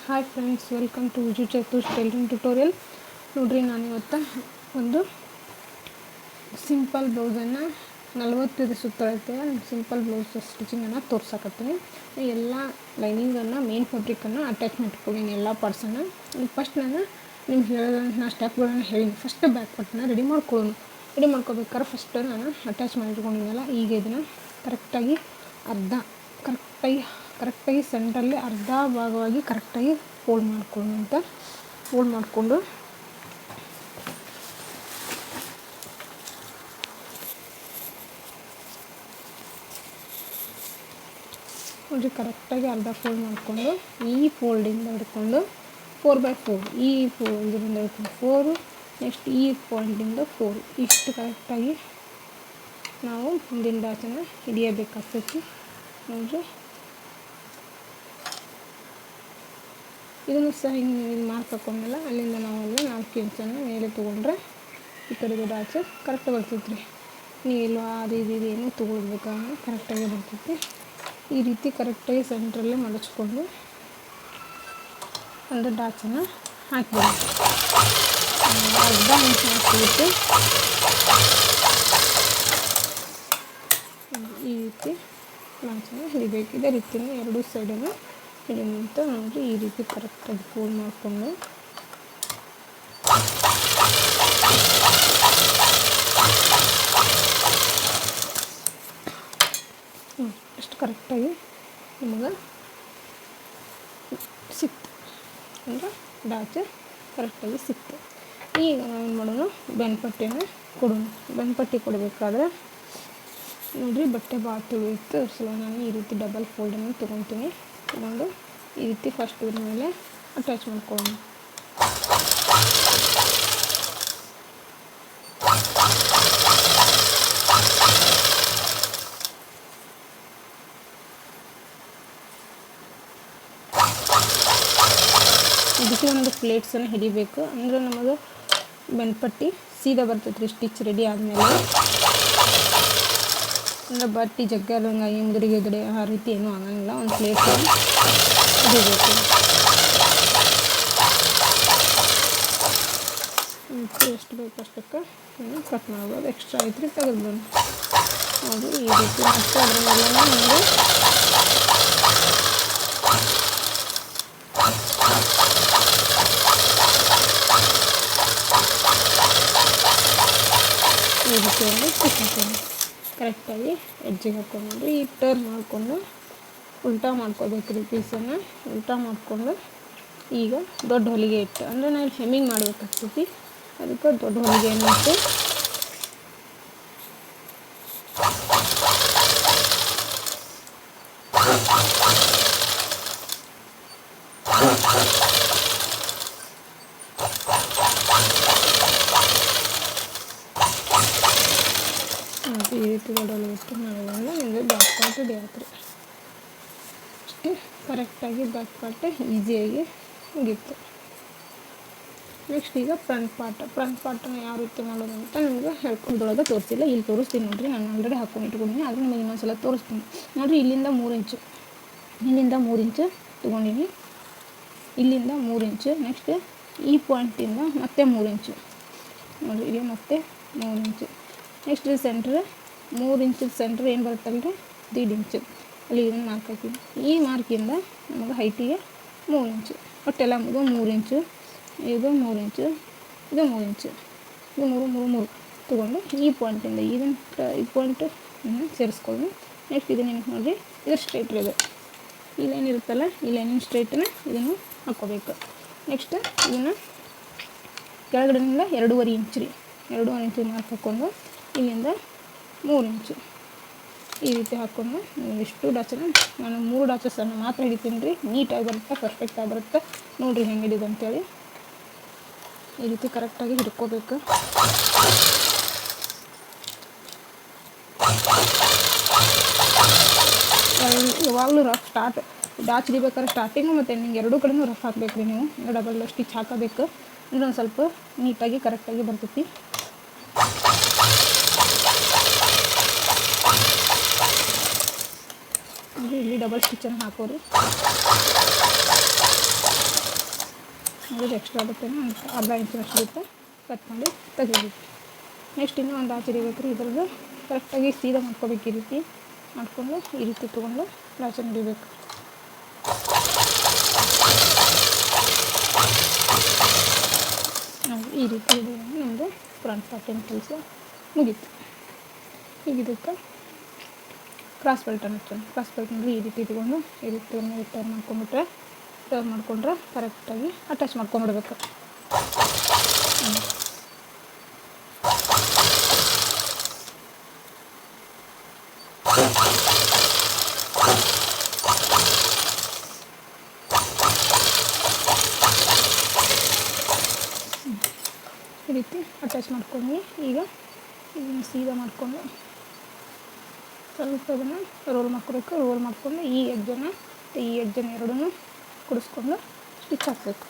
Hi friends, welcome to Viju Chatush tailoring tutorial. ನೋಡಿರಿ, ನಾನಿವತ್ತು ಒಂದು ಸಿಂಪಲ್ ಬ್ಲೌಸನ್ನು 45 ಸುತ್ತಳತೆ ಸಿಂಪಲ್ ಬ್ಲೌಸ್ ಸ್ಟಿಚಿಂಗನ್ನು ತೋರ್ಸಕತ್ತೀನಿ. ಎಲ್ಲ ಲೈನಿಂಗನ್ನು ಮೇನ್ ಫ್ಯಾಬ್ರಿಕನ್ನು ಅಟ್ಯಾಚ್ ಮಾಡ್ಕೊಳೀನಿ, ಎಲ್ಲ ಪಾರ್ಟ್ಸನ್ನು. ಫಸ್ಟ್ ನಾನು ನಿಮ್ಗೆ ಹೇಳೋದನ್ನು ಸ್ಟೆಪ್ಗಳನ್ನು ಹೇಳೀನಿ. ಫಸ್ಟ್ ಬ್ಯಾಕ್ ಪಾರ್ಟ್ನ ರೆಡಿ ಮಾಡ್ಕೋಬೇಕಾದ್ರೆ ಫಸ್ಟ್ ನಾನು ಅಟ್ಯಾಚ್ ಮಾಡಿಟ್ಕೊಂಡಿದ್ದೆನಲ್ಲ, ಈಗ ಇದನ್ನು ಕರೆಕ್ಟಾಗಿ ಕರೆಕ್ಟಾಗಿ ಸೆಂಟ್ರಲ್ಲಿ ಅರ್ಧ ಭಾಗವಾಗಿ ಕರೆಕ್ಟಾಗಿ ಫೋಲ್ಡ್ ಮಾಡಿಕೊಂಡು ನೋಡಿರಿ, ಕರೆಕ್ಟಾಗಿ ಅರ್ಧ ಫೋಲ್ಡ್ ಮಾಡಿಕೊಂಡು ಈ ಫೋಲ್ಡಿಂದ ಹಿಡ್ಕೊಂಡು 4x4 ಈ ಇದರಿಂದ ಹಿಡ್ಕೊಂಡು 4, ನೆಕ್ಸ್ಟ್ ಈ ಪಾಯಿಂಟಿಂದ 4, ಇಷ್ಟು ಕರೆಕ್ಟಾಗಿ ನಾವು ಮುಂದಿನ ಡಾಚನ್ನು ಹಿಡಿಯಬೇಕಾಗ್ತೈತಿ. ನೋಡಿರಿ, ಇದನ್ನು ಸಹ ಹಿಂಗೆ ಮಾರ್ಕ್ ಹಾಕೊಂಡಲ್ಲ, ಅಲ್ಲಿಂದ ನಾವೆಲ್ಲ 4 ಇಂಚನ್ನು ಮೇಲೆ ತೊಗೊಂಡ್ರೆ ಈ ಕಡೆದು ಡಾಚು ಕರೆಕ್ಟಾಗಿ ಬರ್ತೈತೆ ರೀ. ನೀವೆಲ್ಲೋ ಅದು ಏನೂ ತೊಗೊಳ್ಬೇಕಾದ್ರೆ ಕರೆಕ್ಟಾಗಿ ಬರ್ತೈತಿ. ಈ ರೀತಿ ಕರೆಕ್ಟಾಗಿ ಸೆಂಟ್ರಲ್ಲೇ ಮಡಚ್ಕೊಂಡು ಒಂದು ಡಾಚನ್ನು ಹಾಕಿಬಿಡಿ. ಅರ್ಧ ಇಂಚ್ ಹಾಕಿಬಿಟ್ಟು ಈ ರೀತಿ ಡಾಚನ್ನು ಹಿಡಿಬೇಕು. ಇದೇ ರೀತಿಯೇ ಎರಡೂ ಸೈಡನ್ನು ಹಿಡಿಯುವಂತ. ನೋಡಿರಿ, ಈ ರೀತಿ ಕರೆಕ್ಟಾಗಿ ಫೋಲ್ಡ್ ಮಾಡಿಕೊಂಡು ಅಷ್ಟು ಕರೆಕ್ಟಾಗಿ ನಿಮಗೆ ಸಿಕ್ತು ಅಂದರೆ ಡಾಚು ಕರೆಕ್ಟಾಗಿ ಸಿಕ್ತು. ಈಗ ನಾವೇನು ಮಾಡೋಣ, ಬೆನ್ಪಟ್ಟಿಯನ್ನು ಕೊಡೋಣ. ಬೆನ್ಪಟ್ಟಿ ಕೊಡಬೇಕಾದ್ರೆ ನೋಡಿರಿ, ಬಟ್ಟೆ ಭಾಳ ತಿಳಿಯುತ್ತೆ. ಅದ್ರ ನಾನು ಈ ರೀತಿ ಡಬಲ್ ಫೋಲ್ಡನ್ನು ತೊಗೊತೀನಿ. ತಗೊಂಡು ಈ ರೀತಿ ಫಸ್ಟ್ ಇದ್ರ ಮೇಲೆ ಅಟ್ಯಾಚ್ ಮಾಡ್ಕೊಳ್ಳೋಣ. ಇದಕ್ಕೆ ಒಂದು ಪ್ಲೇಟ್ಸನ್ನು ಹಿಡಿಬೇಕು, ಅಂದರೆ ನಮಗೆ ಬೆನ್ಪಟ್ಟಿ ಸೀದಾ ಬರ್ತೈತೆ ರೀ. ಸ್ಟಿಚ್ ರೆಡಿ ಆದಮೇಲೆ ಅಂದರೆ ಬಟ್ಟೆ ಜಗ್ಗದಂಗೆ ಹಿಂದುಗಡೆ ಆ ರೀತಿ ಏನೂ ಆಗಂಗಿಲ್ಲ. ಒಂದು ಪ್ಲೇಟನ್ನು ಹಿಡಿಬೇಕು. ಎಷ್ಟು ಬೇಕು ಅಷ್ಟಕ್ಕೆ ಕಟ್ ಮಾಡ್ಬೋದು. ಎಕ್ಸ್ಟ್ರಾ ಐತ್ರಿ ತೆಗೆದ್ಬೋದು. ನೋಡಿ, ಈ ರೀತಿ ಮತ್ತೆ ಅದರಲ್ಲೆಲ್ಲ ನಮಗೆ ಈ ರೀತಿಯಲ್ಲಿ ಹಾಕ್ಕೊಂಡು ಕರೆಕ್ಟಾಗಿ ಎಡ್ಜಿಗೆ ಹಾಕ್ಕೊಂಡು ಈ ಟರ್ನ್ ಮಾಡಿಕೊಂಡು ಉಲ್ಟಾ ಮಾಡ್ಕೋಬೇಕು ರೀ. ಪೀಸನ್ನು ಉಲ್ಟಾ ಮಾಡಿಕೊಂಡು ಈಗ ದೊಡ್ಡ ಹೊಲಿಗೆ ಇಟ್ಟು, ಅಂದರೆ ನಾವು ಹೆಮ್ಮಿಂಗ್ ಮಾಡಬೇಕಾಗ್ತೈತಿ. ಅದಕ್ಕೆ ದೊಡ್ಡ ಹೊಲಿಗೆಯನ್ನು ಇಟ್ಟು ಈ ರೀತಿ ದೊಡ್ಡ ಹೊಲಿಗೆ ಇಟ್ಟು ಮಾಡೋದ್ರಿಂದ ನಿಮಗೆ ಬ್ಯಾಕ್ ಪಾರ್ಟ್ ರೆಡಿ ಆಯ್ತು ರೀ. ಅಷ್ಟೇ ಕರೆಕ್ಟಾಗಿ ಬ್ಯಾಕ್ ಪಾರ್ಟ್ ಈಸಿಯಾಗಿ ಮುಗೀತು. ನೆಕ್ಸ್ಟ್ ಈಗ ಫ್ರಂಟ್ ಪಾರ್ಟನ್ನು ಯಾವ ರೀತಿ ಮಾಡೋದು ಅಂತ ನಿಮಗೆ ಹೇಳ್ಕೊಂಡೊಳಗೆ ತೋರಿಸಿಲ್ಲ. ಇಲ್ಲಿ ತೋರಿಸ್ತೀನಿ ನೋಡಿರಿ. ನಾನು ಆಲ್ರೆಡಿ ಹಾಕ್ಕೊಂಡು ಇಟ್ಕೊಂಡಿದ್ದೀನಿ, ಆದರೆ ನಿಮಗೆ ಇನ್ನೊಂದು ಸಲ ತೋರಿಸ್ತೀನಿ. ನೋಡಿರಿ, ಇಲ್ಲಿಂದ 3 ಇಂಚು ತೊಗೊಂಡಿನಿ. ಇಲ್ಲಿಂದ 3 ಇಂಚು. ನೆಕ್ಸ್ಟ್ ಈ ಪಾಯಿಂಟಿಂದ ಮತ್ತೆ 3 ಇಂಚು. ನೋಡಿರಿ, ಇಲ್ಲಿ ಮತ್ತೆ 3 ಇಂಚು. ನೆಕ್ಸ್ಟ್ ಇದು ಸೆಂಟ್ರ್ 3 ಇಂಚಿನ ಸೆಂಟ್ರ್ ಏನು ಬರುತ್ತಲ್ಲ ರೀ, 1.5 ಇಂಚು. ಅಲ್ಲಿ ಇದನ್ನು ಮಾರ್ಕ್ ಹಾಕಿ, ಈ ಮಾರ್ಕಿಂದ ನಮಗೆ ಹೈಟಿಗೆ 3 ಇಂಚು. ಒಟ್ಟೆಲ್ಲ 3 ಇಂಚು, ಇದು 3 ಇಂಚು, ಇದು 3 ಇಂಚು, ಇದು 3 ತೊಗೊಂಡು ಈ ಪಾಯಿಂಟಿಂದ ಈ ಪಾಯಿಂಟ್ ಸೇರಿಸ್ಕೊಳ್ಳಿ. ನೆಕ್ಸ್ಟ್ ಇದನ್ನು ನೋಡಿರಿ, ಇದು ಸ್ಟ್ರೈಟ್ ಇದೆ. ಈ ಲೈನ್ ಇರುತ್ತಲ್ಲ, ಈ ಲೈನಿನ ಸ್ಟ್ರೈಟನ್ನು ಇದನ್ನು ಹಾಕ್ಕೋಬೇಕು. ನೆಕ್ಸ್ಟ್ ಇದನ್ನು ಕೆಳಗಡೆಯಿಂದ 2.5 ಇಂಚು ರೀ, 2.5 ಇಂಚು ಮಾರ್ಕ್ ಹಾಕ್ಕೊಂಡು ಇಲ್ಲಿಂದ 3 ಇಂಚು ಈ ರೀತಿ ಹಾಕ್ಕೊಂಡು ಇಷ್ಟು ಡಾಚನ್ನು ನಾನು 3 ಡಾಚಸನ್ನು ಮಾತ್ರ ಹಿಡಿತೀನಿ ರೀ. ನೀಟಾಗಿ ಬರುತ್ತೆ, ಪರ್ಫೆಕ್ಟಾಗಿ ಬರುತ್ತೆ. ನೋಡಿರಿ ಹೆಂಗೆ ಹಿಡಿದು ಅಂತೇಳಿ. ಈ ರೀತಿ ಕರೆಕ್ಟಾಗಿ ಹಿಡ್ಕೋಬೇಕು. ಯಾವಾಗಲೂ ರಫ್ ಡಾಚ್ ಹಿಡಿಬೇಕಾದ್ರೆ ಸ್ಟಾರ್ಟಿಂಗು ಮತ್ತು ಎಂಡಿಂಗ್ ಎರಡೂ ಕಡೆಯೂ ರಫ್ ಹಾಕಬೇಕು ರೀ. ನೀವು ಡಬಲ್ ಸ್ಟಿಚ್ ಹಾಕಬೇಕು, ಅಂದರೆ ಒಂದು ಸ್ವಲ್ಪ ನೀಟಾಗಿ ಕರೆಕ್ಟಾಗಿ ಬರ್ತೈತಿ. ಇಲ್ಲಿ ಡಬಲ್ ಸ್ಟಿಚನ್ನು ಹಾಕೋರಿ. ಅದು ಎಕ್ಸ್ಟ್ರಾ ಆಗುತ್ತೇನೋ ಅಂತ ಅರ್ಧ ಇಂಚಿನಷ್ಟು ಬಿಟ್ಟು ಕಟ್ ಮಾಡಿ ತೆಗಿಬೇಕು. ನೆಕ್ಸ್ಟ್ ಇನ್ನೂ ಒಂದು ಆಚೆ ಹಿಡಿಬೇಕು ರೀ. ಇದ್ರದ್ದು ಕರೆಕ್ಟಾಗಿ ಸೀದಾ ಮಾಡ್ಕೋಬೇಕು. ಈ ರೀತಿ ಮಾಡಿಕೊಂಡು ಈ ರೀತಿ ತೊಗೊಂಡು ಲಾಚೆ ಹಿಡಿಬೇಕು. ಈ ರೀತಿ ಹಿಡಿಯೋದು ನಮ್ಮದು ಫ್ರಂಟ್ ಪಾರ್ಟಿನ ಕೆಲಸ ಮುಗೀತು. ಈಗ ಇದಕ್ಕೆ ಕ್ರಾಸ್ ಬೆಲ್ಟನ್ನು ಹಚ್ಚೋಣ. ಕ್ರಾಸ್ ಬೆಲ್ಟ್ ಅಂದರೆ ಈ ರೀತಿ ಇಟ್ಕೊಂಡು ಈ ರೀತಿ ಮೇಲೆ ಟರ್ನ್ ಮಾಡ್ಕೊಂಡ್ಬಿಟ್ರೆ ಟರ್ನ್ ಮಾಡಿಕೊಂಡ್ರೆ ಕರೆಕ್ಟಾಗಿ ಅಟ್ಯಾಚ್ ಮಾಡ್ಕೊಂಬಿಡ್ಬೇಕು. ಈ ರೀತಿ ಅಟ್ಯಾಚ್ ಮಾಡ್ಕೊಂಡು ಈಗ ಇದನ್ನು ಸೀದಾ ಮಾಡಿಕೊಂಡು ಸ್ವಲ್ಪ ಇದನ್ನು ರೋಲ್ ಮಾಡ್ಕೋಬೇಕು. ರೋಲ್ ಮಾಡಿಕೊಂಡು ಈ ಎಡ್ಜನ್ನು ಎರಡೂ ಕುಡಿಸ್ಕೊಂಡು ಸ್ಟಿಚ್ ಹಾಕಬೇಕು.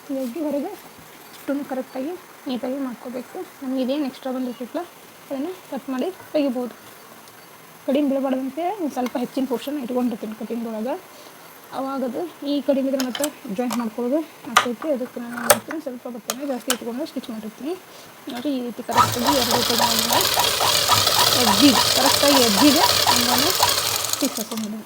ಹೀಗಾಗಿ ಹೊರಗೆ ಅಷ್ಟನ್ನು ಕರೆಕ್ಟಾಗಿ ನೀಟಾಗಿ ಮಾಡ್ಕೋಬೇಕು. ನಮಗೆ ಇದೇನು ಎಕ್ಸ್ಟ್ರಾ ಬಂದಿರ್ತೈತಲ್ಲ ಅದನ್ನು ಕಟ್ ಮಾಡಿ ತೆಗಿಬೋದು. ಕಡಿಮೆ ಬೀಳಬಾರ್ದಂತೆ ಒಂದು ಸ್ವಲ್ಪ ಹೆಚ್ಚಿನ ಪೋರ್ಷನ್ ಇಟ್ಕೊಂಡಿರ್ತೀನಿ ಕಟಿಂಗ್ ಒಳಗೆ. ಅವಾಗದು ಈ ಕಡಿಮೆ ಇದ್ರೆ ಮತ್ತು ಜಾಯಿಂಟ್ ಮಾಡ್ಕೊಳ್ಳೋದು ಆಗ್ತೈತಿ. ಅದಕ್ಕೆ ನಾನು ಏನು ಮಾಡ್ತೀನಿ, ಸ್ವಲ್ಪ ಬಟ್ಟೆನ ಜಾಸ್ತಿ ಇಟ್ಕೊಂಡು ಸ್ಟಿಚ್ ಮಾಡಿರ್ತೀನಿ. ನೋಡಿ ಈ ರೀತಿ ಕರೆಕ್ಟಾಗಿ ಎರಡು ಕಡೆ ಎಡ್ಜಿಗೆ ಕರೆಕ್ಟಾಗಿ ಎಡ್ಜಿಗೆ ಹಂಗಾಗಿ ಸ್ಟಿಚ್ ಹಾಕೊಂಡ್ಬಿಡೋಣ.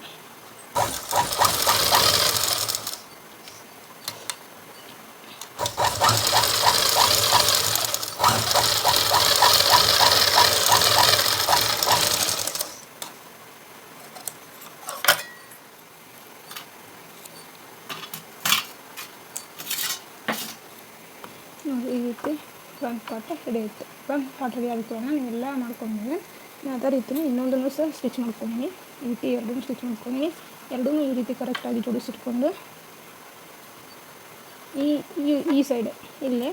ಈ ರೀತಿ ಫ್ರಂಟ್ ಪಾರ್ಟ್ ರೆಡಿ ಆಯಿತು. ಫ್ರಂಟ್ ಪಾರ್ಟ್ ರೆಡಿ ಆಯಿತು ಅನ್ನೋ ನೀವೆಲ್ಲ ಮಾಡ್ಕೊಂಡ್ಮೇಲೆ ನಾನು ಅದೇ ರೀತಿ ಇನ್ನೊಂದನ್ನು ಸಹ ಸ್ಟಿಚ್ ಮಾಡ್ಕೊಂಡಿನಿ. ಈ ರೀತಿ ಎರಡನ್ನೂ ಸ್ಟಿಚ್ ಮಾಡ್ಕೊಂಡಿನಿ. ಎರಡೂ ಈ ರೀತಿ ಕರೆಕ್ಟಾಗಿ ಜೋಡಿಸಿಟ್ಕೊಂಡು ಈ ಸೈಡ್ ಇಲ್ಲೇ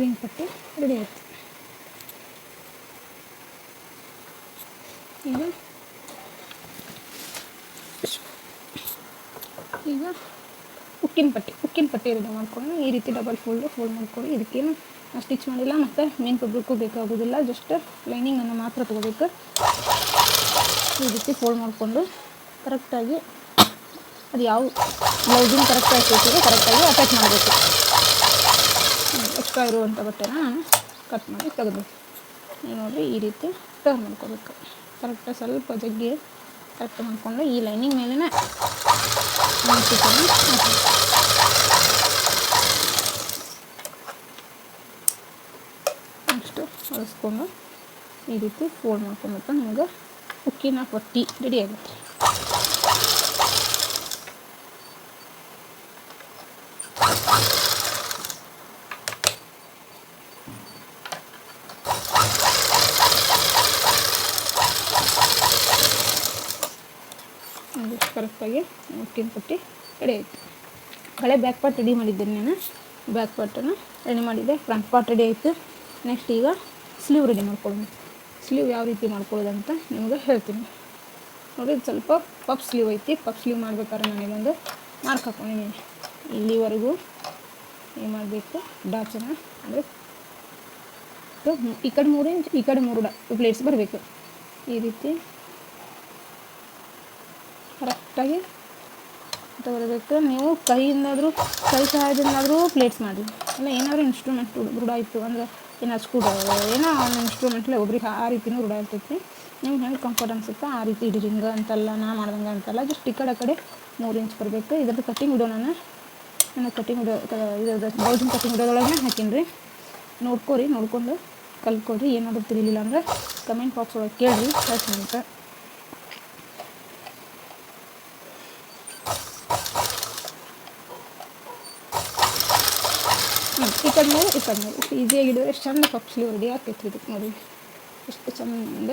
ರಿಂಗ್ ಪಟ್ಟಿ ರೆಡಿ ಆಯಿತು. ಈಗ ಉಕ್ಕಿನ ಪಟ್ಟಿ ರೆಡಿ ಮಾಡ್ಕೊಂಡು ಈ ರೀತಿ ಡಬಲ್ ಫೋಲ್ಡ್ ಮಾಡ್ಕೊಂಡು ಇದಕ್ಕೇನು ಸ್ಟಿಚ್ ಮಾಡಿಲ್ಲ ಮತ್ತು ಮೇನ್ ಫೆಬ್ರಿಕ್ಕು ಬೇಕಾಗೋದಿಲ್ಲ. ಜಸ್ಟ್ ಲೈನಿಂಗನ್ನು ಮಾತ್ರ ತೊಗೋಬೇಕು. ಈ ರೀತಿ ಫೋಲ್ಡ್ ಮಾಡಿಕೊಂಡು ಕರೆಕ್ಟಾಗಿ ಅದು ಯಾವ ಬ್ಲೌಸಿನ ಕರೆಕ್ಟಾಗಿ ಸೈಜಿಗೆ ಕರೆಕ್ಟಾಗಿ ಅಟ್ಯಾಚ್ ಮಾಡಬೇಕು. ಎಕ್ಸ್ಟ್ರಾ ಇರುವಂಥ ಬಟ್ಟೆನ ನಾನು ಕಟ್ ಮಾಡಿ ತೆಗೆದ್ಬೇಕು. ನೋಡಿರಿ ಈ ರೀತಿ ಟರ್ನ್ ಮಾಡ್ಕೋಬೇಕು. ಕರೆಕ್ಟಾಗಿ ಸ್ವಲ್ಪ ಜಗ್ಗಿ ಕರೆಕ್ಟ್ ಮಾಡಿಕೊಂಡು ಈ ಲೈನಿಂಗ್ ಮೇಲೇ ನೆಕ್ಸ್ಟು ಹೊಲಿಸ್ಕೊಂಡು ಈ ರೀತಿ ಫೋಲ್ಡ್ ಮಾಡ್ಕೊಬೇಕು. ನಮಗೆ ಉಕ್ಕಿನ ಪಟ್ಟಿ ರೆಡಿ ಆಗುತ್ತೆ. ಕರೆಕ್ಟಾಗಿ ಉಕ್ಕಿನ ಪಟ್ಟಿ ರೆಡಿ ಆಯಿತು. ಹಳೆ ಬ್ಯಾಕ್ ಪಾರ್ಟ್ ರೆಡಿ ಮಾಡಿದ್ದೇನೆ ನಾನು. ಬ್ಯಾಕ್ ಪಾರ್ಟನ್ನು ರೆಡಿ ಮಾಡಿದ್ದೆ. ಫ್ರಂಟ್ ಪಾರ್ಟ್ ರೆಡಿ ಆಯಿತು. ನೆಕ್ಸ್ಟ್ ಈಗ ಸ್ಲೀವ್ ರೆಡಿ ಮಾಡ್ಕೊಳ್ಳೋಣ. ಸ್ಲೀವ್ ಯಾವ ರೀತಿ ಮಾಡ್ಕೊಳ್ಳೋದಂತ ನಿಮಗೆ ಹೇಳ್ತೀನಿ ನೋಡಿ. ಇದು ಸ್ವಲ್ಪ ಪಫ್ ಸ್ಲೀವ್ ಐತಿ. ಪಫ್ ಸ್ಲೀವ್ ಮಾಡ್ಬೇಕಾದ್ರೆ ನಾನಿಲ್ಲೊಂದು ಮಾರ್ಕ್ ಹಾಕ್ಕೊಂಡಿದ್ದೀನಿ. ಇಲ್ಲಿವರೆಗೂ ಏನು ಮಾಡಬೇಕು, ಡಾಚನ ಅಂದರೆ ಈ ಕಡೆ 3 ಇಂಚ್ ಈ ಕಡೆ 3 ಪ್ಲೇಟ್ಸ್ ಬರಬೇಕು. ಈ ರೀತಿ ಕರೆಕ್ಟಾಗಿ ತಗೊಳ್ಬೇಕು. ನೀವು ಕೈ ಸಹಾಯದಿಂದಾದರೂ ಪ್ಲೇಟ್ಸ್ ಮಾಡಿ, ಇಲ್ಲ ಏನಾದರೂ ಇನ್ಸ್ಟ್ರೂಮೆಂಟ್ ರೂಢ ಆಯಿತು ಅಂದರೆ ಏನಾದ್ರು ಸ್ಕೂಲ್ ಏನೋ ಒಂದು ಇನ್ಸ್ಟ್ರೂಮೆಂಟ್ಲೆ ಒಬ್ರಿಗೆ ಆ ರೀತಿಯೂ ರೂಢ ಇರ್ತೈತಿ. ನಿಮ್ಗೆ ಹೆಂಗೆ ಕಂಫರ್ಟ್ ಅನಿಸುತ್ತೆ ಆ ರೀತಿ ಹಿಡಿರಿಂಗ ಅಂತಲ್ಲ, ನಾ ಮಾಡ್ದಂಗೆ ಅಂತಲ್ಲ. ಜಸ್ಟ್ ಈ ಕಡೆ 3 ಇಂಚ್ ಬರಬೇಕು. ಇದ್ರದ್ದು ಕಟ್ಟಿಂಗ್ ವಿಡಿಯೋ ನಾನು ಕಟ್ಟಿಂಗ್ ವಿಡಿಯೋ ಇದ್ರದ್ದು ಬ್ಲೌಸಿನ ಕಟ್ಟಿಂಗ್ ವಿಡಿಯೋದೊಳಗೆ ಹಾಕೀನಿ ರೀ. ನೋಡ್ಕೊಂಡು ಕಲ್ತ್ಕೊಳ್ರಿ. ಏನಾದರೂ ತಿಳಿಲಿಲ್ಲ ಅಂದರೆ ಕಮೆಂಟ್ ಬಾಕ್ಸ್ ಒಳಗೆ ಕೇಳಿರಿ, ಹೇಳ್ತೀನಿ ಅಂತ. ಈ ಕಡೆ ಮೂರು ಈ ಕಡೆ ಮೂರು ಈಸಿಯಾಗಿ ಹಿಡಿದ್ರೆ ಎಷ್ಟು ಚಂದ ಪಫ್ ಸ್ಲೀವ್ ರೆಡಿ ಆಕೈತಿ ಇದಕ್ಕೆ ನೋಡಿ ಎಷ್ಟು ಚಂದ.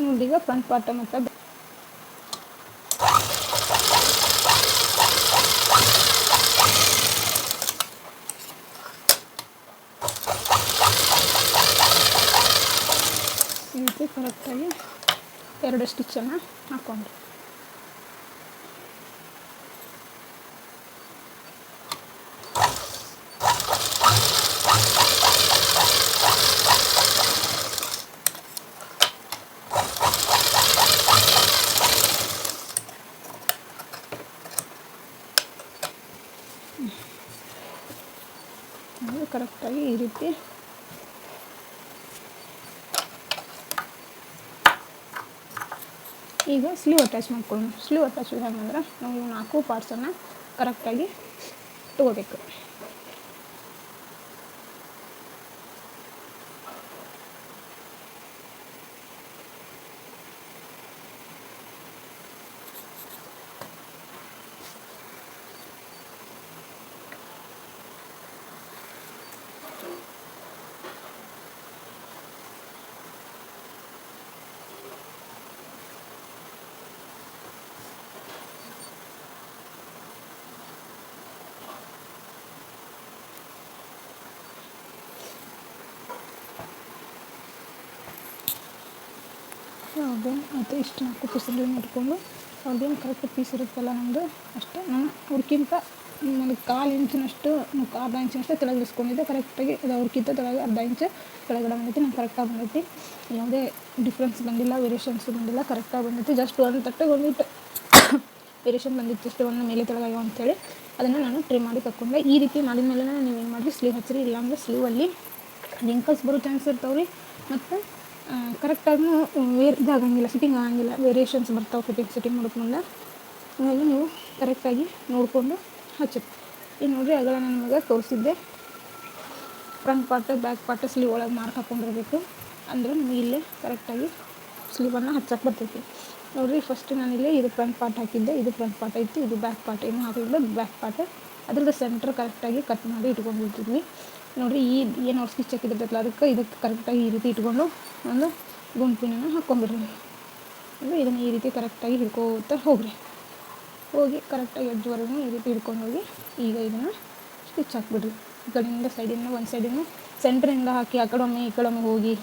ನೋಡಿ ಈಗ ಫ್ರಂಟ್ ಪಾರ್ಟ್ ಮತ್ತು ಈ ರೀತಿ ಕರೆಕ್ಟಾಗಿ 2 ಸ್ಟಿಚ್ಚನ್ನು ಹಾಕ್ಕೊಂಡ್ರೆ ಕರೆಕ್ಟಾಗಿ ಈ ರೀತಿ ಈಗ ಸ್ಲೀವ್ ಅಟ್ಯಾಚ್ ಮಾಡ್ಕೊಳ್ಳೋಣ. ಸ್ಲೀವ್ ಅಟ್ಯಾಚ್ ಹೆಂಗಂದ್ರೆ ನಾವು 4 ಪಾರ್ಟ್ಸನ್ನು ಕರೆಕ್ಟಾಗಿ ತೊಗೋಬೇಕು. ಅವ್ರದ್ದೇನು ಆಯಿತು ಇಷ್ಟು 4 ಪೀಸಲ್ಲಿ ಇಟ್ಕೊಂಡು ಅವ್ರದ್ದೇನು ಕರೆಕ್ಟ್ ಪೀಸ್ ಇರುತ್ತಲ್ಲ ನಮ್ಮದು ಅಷ್ಟೇ ನಾನು ಅವ್ರಿಗಿಂತ ನನಗೆ 1/4 ಇಂಚಿನಷ್ಟು ಅರ್ಧ ಇಂಚಿನಷ್ಟು ತೆಳಗೆ ಇಸ್ಕೊಂಡಿದ್ದೆ. ಕರೆಕ್ಟಾಗಿ ಅದು ಅವ್ರಿಗಿಂತ ತೆಳಗೆ ಅರ್ಧ ಇಂಚು ಕೆಳಗಡೆ ಬಂದೈತಿ. ನಂಗೆ ಕರೆಕ್ಟಾಗಿ ಬಂದೈತಿ. ಯಾವುದೇ ಡಿಫ್ರೆನ್ಸ್ ಬಂದಿಲ್ಲ, ವೇರಿಯೇಷನ್ಸ್ ಬಂದಿಲ್ಲ, ಕರೆಕ್ಟಾಗಿ ಬಂದೈತಿ. ಜಸ್ಟ್ ಒಂದು ತಟ್ಟೆಗೆ ಒಂದಿಟ್ಟು ವೇರಿಯೇಷನ್ ಬಂದಿತ್ತು ಅಷ್ಟೇ, ಒಂದು ಮೇಲೆ ತೆಳಗಾಗ್ಯಾವ ಅಂತೇಳಿ ಅದನ್ನು ನಾನು ಟ್ರೈ ಮಾಡಿ ತಗೊಂಡೆ. ಈ ರೀತಿ ಮಾಡಿದ ಮೇಲೆ ನೀವು ಏನು ಮಾಡಿರಿ ಸ್ಲೀವ್ ಹಚ್ಚಿರಿ. ಇಲ್ಲಾಂದರೆ ಸ್ಲೀವಲ್ಲಿ ರಿಂಕಲ್ಸ್ ಬರೋ ಚಾನ್ಸ್ ಇರ್ತಾವೆ ರೀ. ಮತ್ತು ಕರೆಕ್ಟಾಗಿ ಇದಾಗಂಗಿಲ್ಲ, ಫಿಟ್ಟಿಂಗ್ ಆಗಂಗಿಲ್ಲ, ವೇರಿಯೇಷನ್ಸ್ ಬರ್ತಾವೆ ಫಿಟ್ಟಿಂಗ್ ಮಾಡೋಕ್ಕೆ ಮುಂದೆ. ಹಾಗಾಗಿ ನೀವು ಕರೆಕ್ಟಾಗಿ ನೋಡಿಕೊಂಡು ಹಚ್ಚಿ. ಈಗ ನೋಡಿರಿ ಆಗಲ್ಲ ನಾನು ನಿಮಗೆ ತೋರಿಸಿದ್ದೆ front part back part sleeve ಒಳಗೆ ಮಾರ್ಕ್ ಹಾಕ್ಕೊಂಡಿರಬೇಕು. ಅಂದರೆ ನಿಮಗೆ ಇಲ್ಲೇ ಕರೆಕ್ಟಾಗಿ ಸ್ಲೀವನ್ನು ಹಚ್ಚಕ್ಕೆ ಬರ್ತೈತಿ. ನೋಡಿರಿ ಫಸ್ಟ್ ನಾನಿಲ್ಲಿ ಇದು ಫ್ರಂಟ್ ಪಾರ್ಟ್ ಹಾಕಿದ್ದೆ, ಇದು ಫ್ರಂಟ್ ಪಾರ್ಟ್ ಐತಿ, ಇದು ಬ್ಯಾಕ್ ಪಾರ್ಟ್ ಏನು ಹಾಕಿದ್ದೆ ಬ್ಯಾಕ್ ಪಾರ್ಟ್. ಅದ್ರದ್ದು ಸೆಂಟ್ರ್ ಕರೆಕ್ಟಾಗಿ ಕಟ್ ಮಾಡಿ ಇಟ್ಕೊಂಡಿರ್ತೀವಿ. ನೋಡಿರಿ ಈ ಏನು ಅವ್ರು ಸ್ಟಿಚ್ ಹಾಕಿರ್ತೈತಲ್ಲ ಅದಕ್ಕೆ ಇದಕ್ಕೆ ಕರೆಕ್ಟಾಗಿ ಈ ರೀತಿ ಇಟ್ಕೊಂಡು ಒಂದು ಗುಂಪಿನ ಹಾಕ್ಕೊಂಬಿಡ್ರಿ. ಅಂದರೆ ಇದನ್ನು ಈ ರೀತಿ ಕರೆಕ್ಟಾಗಿ ಹಿಡ್ಕೋತಾ ಹೋಗ್ರಿ. ಹೋಗಿ ಕರೆಕ್ಟಾಗಿ ಎಡ್ಜ್ವರೆಗೂ ಈ ರೀತಿ ಹಿಡ್ಕೊಂಡು ಹೋಗಿ ಈಗ ಇದನ್ನು ಸ್ಟಿಚ್ ಹಾಕ್ಬಿಡ್ರಿ. ಈ ಕಡೆಯಿಂದ ಸೈಡಿಂದ ಒಂದು ಸೈಡಿಂದ ಸೆಂಟ್ರಿಂದ ಹಾಕಿ ಆ ಕಡೆ ಒಮ್ಮೆ ಈ ಕಡೆ ಒಮ್ಮೆ ಹೋಗಿ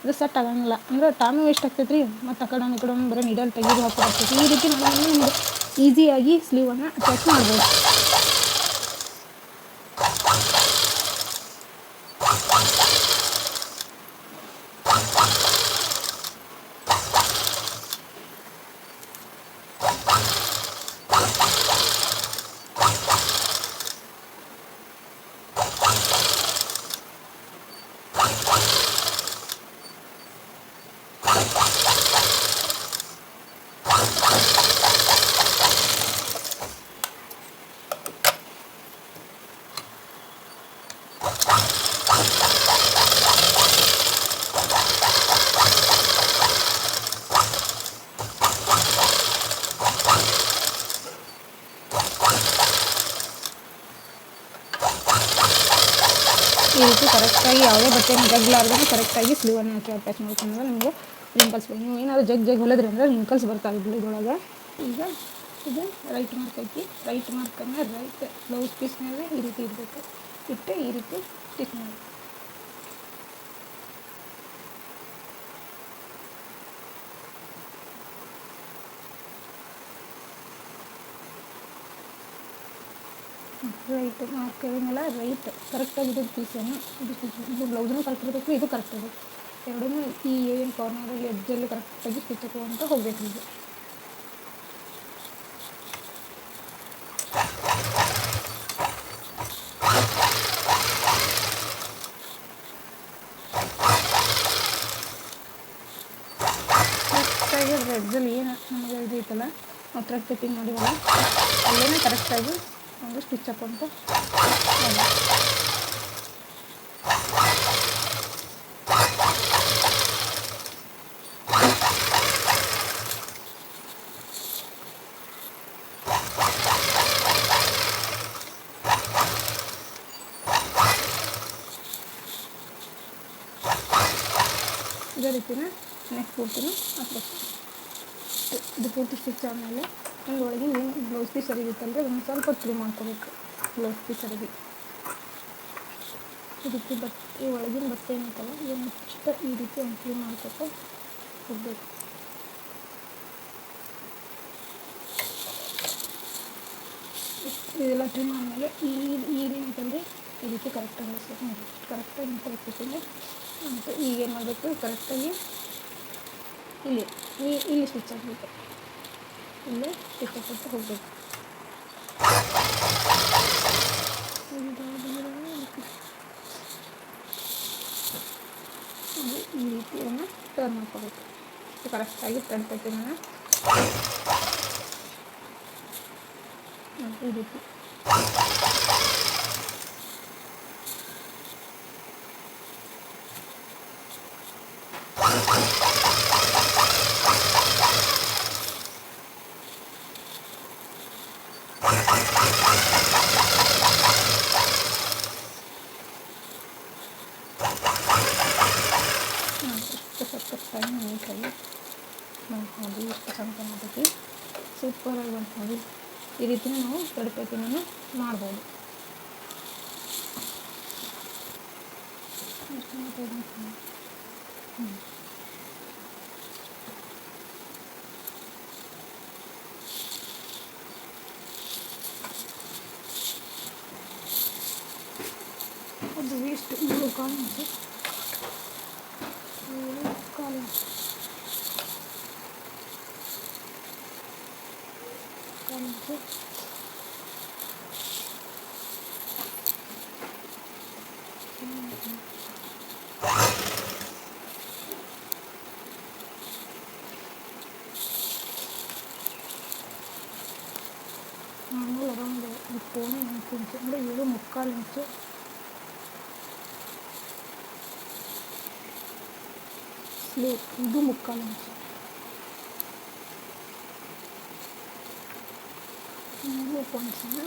ಅದು ಸೆಟ್ ಆಗಂಗಿಲ್ಲ. ಅಂದರೆ ಟೈಮು ವೇಸ್ಟ್ ಆಗ್ತೈತೆ ರೀ. ಮತ್ತು ಆ ಕಡೆ ಒಮ್ಮೆ ಈ ಕಡೆ ಒಮ್ಮೆ ಬರೀ ನೀಡಲ್ ತೆಗೆದು ಹಾಕೋಗ್ತೈತಿ. ಈ ರೀತಿ ಮಾಡೋದ್ರಿಂದ ನಿಮಗೆ ಈಸಿಯಾಗಿ ಸ್ಲೀವನ್ನು ಅಟ್ಯಾಚ್ ಮಾಡ್ಬೋದು. ಈ ರೀತಿ ಕರೆಕ್ಟಾಗಿ ಯಾವುದೇ ಬಟ್ಟೆನ ಜಗ್ಲಾರ್ದೇ ಕರೆಕ್ಟಾಗಿ ಸ್ಲೀವನ್ನು ಹಾಕಿ ಅಟ್ಯಾಚ್ ಮಾಡ್ಕೊಂಡ್ರೆ ನಿಮಗೆ ರಿಂಕಲ್ಸ್ ನೀವು ಏನಾದರೂ ಜಗ್ ಹೊಲಿದ್ರಿ ಅಂದರೆ ರಿಂಕಲ್ಸ್ ಬರ್ತಾವೆ ಇದ್ರೊಳಗೆ. ಈಗ ಇದು ರೈಟ್ ಮಾರ್ಕ್ ಐತಿ. ರೈಟ್ ಮಾರ್ಕನ್ನು ರೈಟ್ ಬ್ಲೌಸ್ ಪೀಸ್ ಮೇಲೆ ಈ ರೀತಿ ಇಡಬೇಕು. ಇಟ್ಟು ಈ ರೀತಿ ಸ್ಟಿಚ್ ಮಾಡಿ. ರೈಟ್ ಮಾರ್ಕ್ ಹೇಳಿದ್ಮೇಲೆ ರೈಟ್ ಕರೆಕ್ಟಾಗಿ ಇರೋದು ಪೀಸನ್ನು ಇದು ಬ್ಲೌಸನ್ನು ಕರೆಕ್ಟ್ ಇರಬೇಕು, ಇದು ಕರೆಕ್ಟ್ ಇರಬೇಕು. ಎರಡೂ ಈ ಏನು ಕಾರ್ನರಲ್ಲಿ ಎಡ್ಜಲ್ಲಿ ಕರೆಕ್ಟಾಗಿ ಸ್ಟಿಚ್ ಹಾಕುವಂತ ಹೋಗ್ಬೇಕು. ಇದು ಕರೆಕ್ಟಾಗಿ ಎಡ್ಜಲ್ಲಿ ಏನು ನಮಗೆ ಇದು ಐತಲ್ಲ ನಾವು ಥ್ರೆಡ್ ಕಟ್ಟಿಂಗ್ ಮಾಡಿವಲ್ಲ ಅಲ್ಲೇ ಕರೆಕ್ಟಾಗಿ ಒಂದು ಸ್ಟಿಚ್ ಹಾಕೊಂತ ಪೂರ್ತಿನ ನೆಕ್ ಪೂರ್ತಿನ ಹಾಕ್ಬೇಕು. ಇದು ಪೂರ್ತಿ ಸ್ಟಿಚ್ ಆದಮೇಲೆ ಒಂದು ಒಳಗೆ ಏನು ಬ್ಲೌಸ್ ಪೀಸ್ ಅರಿವಿತ್ತಂದರೆ ಒಂದು ಸ್ವಲ್ಪ ಟ್ರಿಮ್ ಮಾಡ್ಕೋಬೇಕು. ಬ್ಲೌಸ್ ಪೀಸ್ ಅರಿವಿ ಈ ರೀತಿ ಈ ಒಳಗಿನ ಬಟ್ಟೆ ಏನೈತಲ್ಲ ಇದನ್ನು ಇಷ್ಟ ಈ ರೀತಿ ಒಂದು ಟ್ರಿಮ್ ಮಾಡ್ಕೊತ ಹೋಗಬೇಕು. ಇದೆಲ್ಲ ಟ್ರಿಮ್ ಆದಮೇಲೆ ಏನಂತಂದರೆ ಈ ರೀತಿ ಕರೆಕ್ಟಾಗಿ ಅನಿಸ್ಬೇಕು ನೋಡಿ. ಕರೆಕ್ಟಾಗಿ ಕರೆಕ್ಟಿಸಿದ್ರೆ ಮತ್ತು ಈಗೇನು ಮಾಡಬೇಕು, ಕರೆಕ್ಟಾಗಿ ಇಲ್ಲಿ ಸ್ಟಿಚ್ ಆಗಬೇಕು. ಇಲ್ಲೇ ಸ್ಟಿಚ್ ಹಾಕ್ಕೊತ ಹೋಗಬೇಕು. ಅದು ಈ ರೀತಿ ಅದನ್ನು ಟರ್ನ್ ಮಾಡ್ಕೋಬೇಕು. ಕರೆಕ್ಟಾಗಿ ಫ್ರಂಟ್ ಪಟ್ಟಿನ ಈ ರೀತಿ ಇಷ್ಟು ಟೈಮ್ ನೀಟಾಗಿ ನೋಡಿ. ಇಷ್ಟು ಚಂದ ಮಾಡೋದಕ್ಕೆ ಸೂಪರಾಗಿ ಬಂತು ನೋಡಿ. ಈ ರೀತಿ ನಾವು ಫ್ರಂಟ್ ಪಟ್ಟಿನ ಮಾಡ್ಬೋದು. ಅದು ವೇಸ್ಟ್ 3 ಕಾಲು ಇಂಚು ಮಾಮೂಲು ಅರೌಂಡ್ 7.5 ಇಂಚು ಅಂದರೆ 7.25 ಇಂಚು ಸ್ಲೀವ್. ಇದು 3/4 ಇಂಚು. 3 ಪಾಯಿಂಟ್ಸನ್ನು